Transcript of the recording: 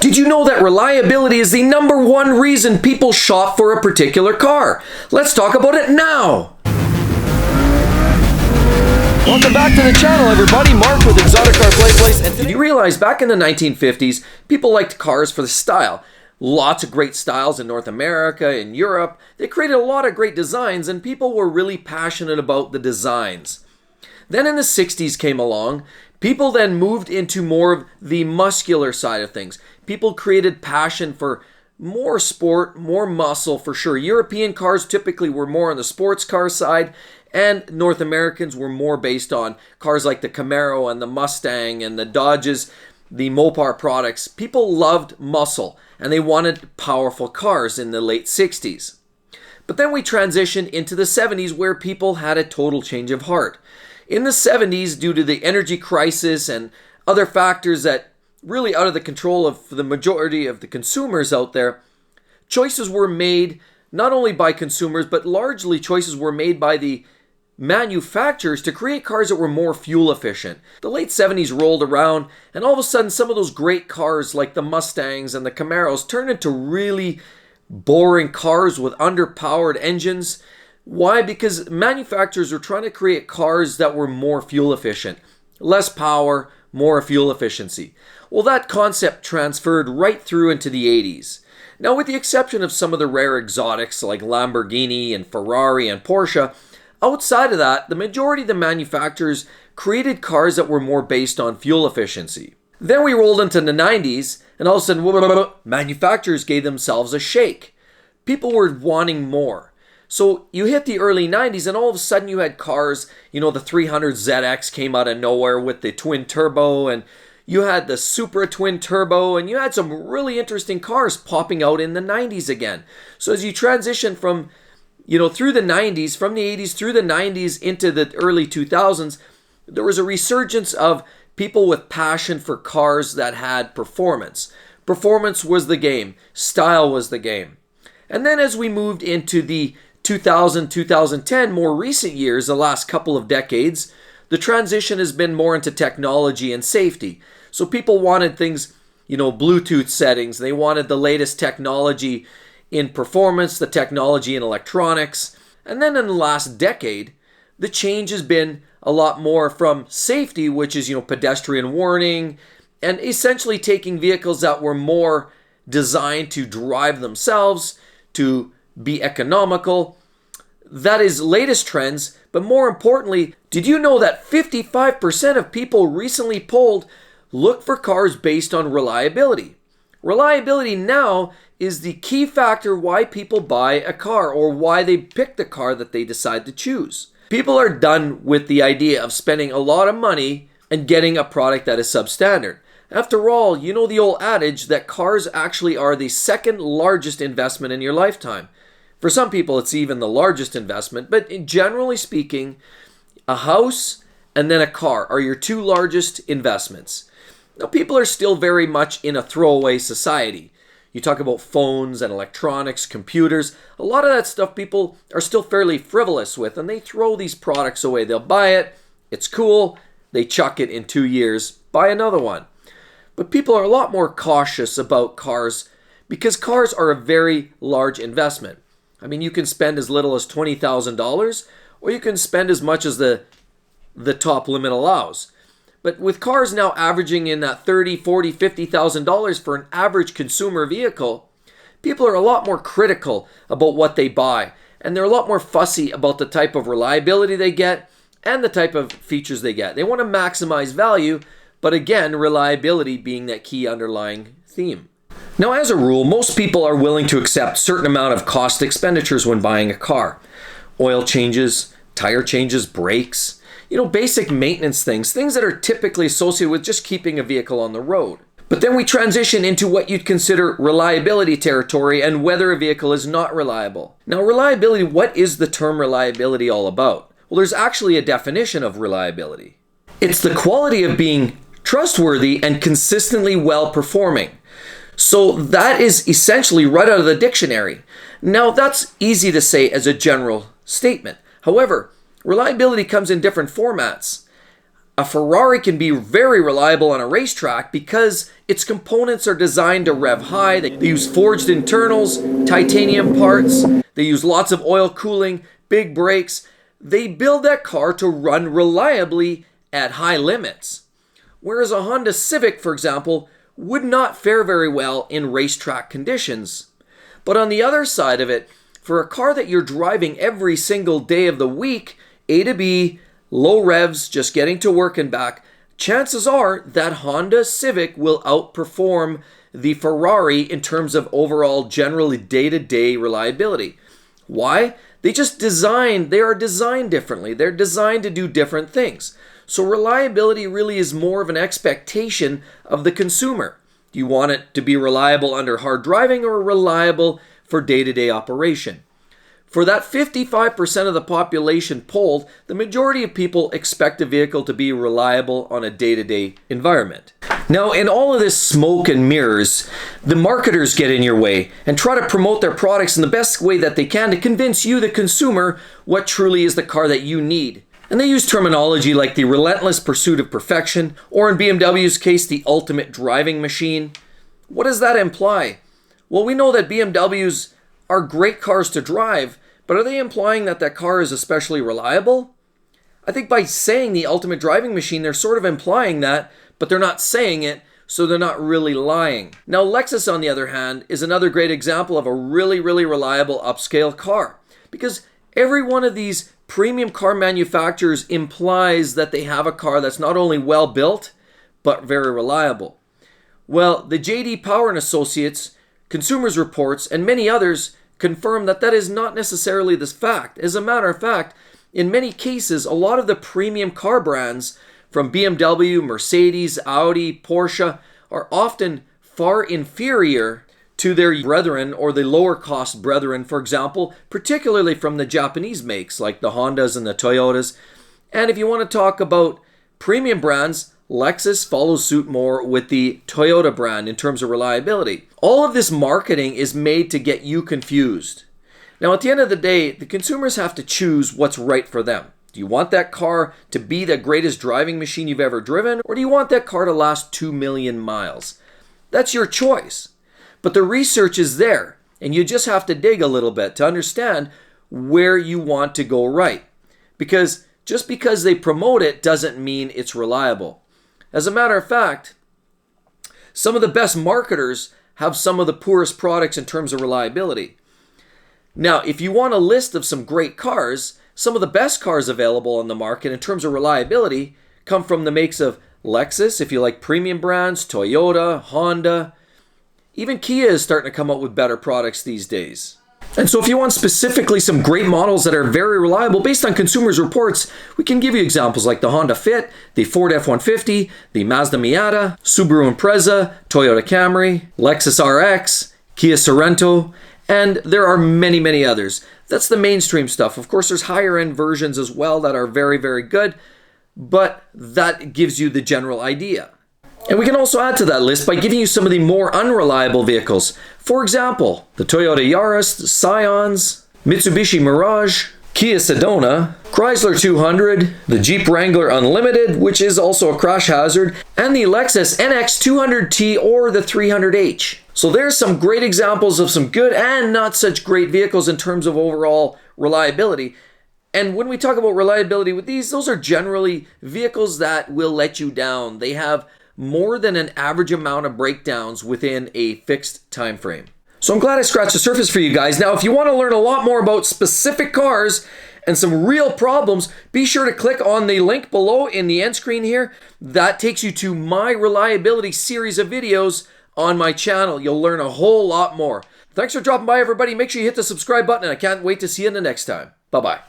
Did you know that reliability is the #1 reason people shop for a particular car? Let's talk about it now! Welcome back to the channel, everybody. Mark with exoticcarplayplace. And did you realize back in the 1950s, people liked cars for the style? Lots of great styles in North America, in Europe. They created a lot of great designs, and people were really passionate about the designs. Then in the 60s came along. People then moved into more of the muscular side of things. People created passion for more sport, more muscle for sure. European cars typically were more on the sports car side, and North Americans were more based on cars like the Camaro and the Mustang and the Dodges, the Mopar products. People loved muscle, and they wanted powerful cars in the late 60s. But then we transitioned into the 70s, where people had a total change of heart. In the 70s, due to the energy crisis and other factors that really out of the control of the majority of the consumers out there, choices were made not only by consumers, but largely choices were made by the manufacturers to create cars that were more fuel efficient. The late 70s rolled around, and all of a sudden some of those great cars like the Mustangs and the Camaros turned into really boring cars with underpowered engines. Why? Because manufacturers were trying to create cars that were more fuel efficient. Less power, more fuel efficiency. Well, that concept transferred right through into the 80s. Now, with the exception of some of the rare exotics like Lamborghini and Ferrari and Porsche, outside of that, the majority of the manufacturers created cars that were more based on fuel efficiency. Then we rolled into the 90s, and all of a sudden, manufacturers gave themselves a shake. People were wanting more. So you hit the early 90s, and all of a sudden you had cars, the 300ZX came out of nowhere with the twin turbo, and you had the Supra twin turbo, and you had some really interesting cars popping out in the 90s again. So as you transition from, through the 90s, from the 80s through the 90s into the early 2000s, there was a resurgence of people with passion for cars that had performance. Performance was the game. Style was the game. And then as we moved into the 2000, 2010, more recent years, the last couple of decades, the transition has been more into technology and safety. So people wanted things, Bluetooth settings. They wanted the latest technology in performance, the technology in electronics. And then in the last decade, the change has been a lot more from safety, which is, pedestrian warning, and essentially taking vehicles that were more designed to drive themselves, to be economical. That is latest trends, but more importantly, did you know that 55% of people recently polled look for cars based on reliability? Reliability now is the key factor why people buy a car or why they pick the car that they decide to choose. People are done with the idea of spending a lot of money and getting a product that is substandard. After all, you know the old adage that cars actually are the second largest investment in your lifetime. For some people, it's even the largest investment, but generally speaking, a house and then a car are your two largest investments. Now, people are still very much in a throwaway society. You talk about phones and electronics, computers. A lot of that stuff people are still fairly frivolous with, and they throw these products away. They'll buy it, it's cool, they chuck it in 2 years, buy another one. But people are a lot more cautious about cars because cars are a very large investment. I mean, you can spend as little as $20,000 or you can spend as much as the top limit allows. But with cars now averaging in that $30,000, $40,000, $50,000 for an average consumer vehicle, people are a lot more critical about what they buy. And they're a lot more fussy about the type of reliability they get and the type of features they get. They want to maximize value, but again, reliability being that key underlying theme. Now, as a rule, most people are willing to accept certain amount of cost expenditures when buying a car. Oil changes, tire changes, brakes, basic maintenance things that are typically associated with just keeping a vehicle on the road. But then we transition into what you'd consider reliability territory and whether a vehicle is not reliable. Now, reliability, what is the term reliability all about? Well, there's actually a definition of reliability. It's the quality of being trustworthy and consistently well performing. So that is essentially right out of the dictionary. Now, that's easy to say as a general statement. However, reliability comes in different formats. A Ferrari can be very reliable on a racetrack because its components are designed to rev high. They use forged internals, titanium parts, they use lots of oil cooling, big brakes. They build that car to run reliably at high limits. Whereas a Honda Civic, for example, would not fare very well in racetrack conditions. But on the other side of it, for a car that you're driving every single day of the week, A to B, low revs, just getting to work and back, chances are that Honda Civic will outperform the Ferrari in terms of overall generally day-to-day reliability. Why? They are designed differently. They're designed to do different things. So reliability really is more of an expectation of the consumer. Do you want it to be reliable under hard driving or reliable for day-to-day operation? For that 55% of the population polled, the majority of people expect a vehicle to be reliable on a day-to-day environment. Now, in all of this smoke and mirrors, the marketers get in your way and try to promote their products in the best way that they can to convince you, the consumer, what truly is the car that you need. And they use terminology like the relentless pursuit of perfection, or in BMW's case, the ultimate driving machine. What does that imply? Well, we know that BMWs are great cars to drive, but are they implying that that car is especially reliable? I think by saying the ultimate driving machine, they're sort of implying that, but they're not saying it, so they're not really lying. Now, Lexus, on the other hand, is another great example of a really, really reliable upscale car, because every one of these premium car manufacturers implies that they have a car that's not only well built, but very reliable. Well, the J.D. Power and Associates, Consumers Reports, and many others confirm that that is not necessarily the fact. As a matter of fact, in many cases, a lot of the premium car brands from BMW, Mercedes, Audi, Porsche are often far inferior to their brethren or the lower cost brethren, for example, particularly from the Japanese makes like the Hondas and the Toyotas. And if you want to talk about premium brands, Lexus follows suit more with the Toyota brand in terms of reliability. All of this marketing is made to get you confused. Now, at the end of the day, the consumers have to choose what's right for them. Do you want that car to be the greatest driving machine you've ever driven, or do you want that car to last 2 million miles? That's your choice. But the research is there, and you just have to dig a little bit to understand where you want to go right. Because just because they promote it doesn't mean it's reliable. As a matter of fact, some of the best marketers have some of the poorest products in terms of reliability. Now, if you want a list of some great cars, some of the best cars available on the market in terms of reliability come from the makes of Lexus, if you like premium brands, Toyota, Honda. Even Kia is starting to come out with better products these days. And so if you want specifically some great models that are very reliable based on Consumers Reports, we can give you examples like the Honda Fit, the Ford F-150, the Mazda Miata, Subaru Impreza, Toyota Camry, Lexus RX, Kia Sorento, and there are many, many others. That's the mainstream stuff. Of course, there's higher end versions as well that are very, very good, but that gives you the general idea. And we can also add to that list by giving you some of the more unreliable vehicles. For example, the Toyota Yaris, the Scions, Mitsubishi Mirage, Kia Sedona, Chrysler 200, the Jeep Wrangler Unlimited, which is also a crash hazard, and the Lexus NX 200T or the 300H. So there's some great examples of some good and not such great vehicles in terms of overall reliability. And when we talk about reliability with these, those are generally vehicles that will let you down. They have more than an average amount of breakdowns within a fixed time frame. So I'm glad I scratched the surface for you guys. Now, if you want to learn a lot more about specific cars and some real problems, be sure to click on the link below in the end screen here. That takes you to my reliability series of videos on my channel. You'll learn a whole lot more. Thanks for dropping by, everybody. Make sure you hit the subscribe button, and I can't wait to see you in the next time. Bye-bye.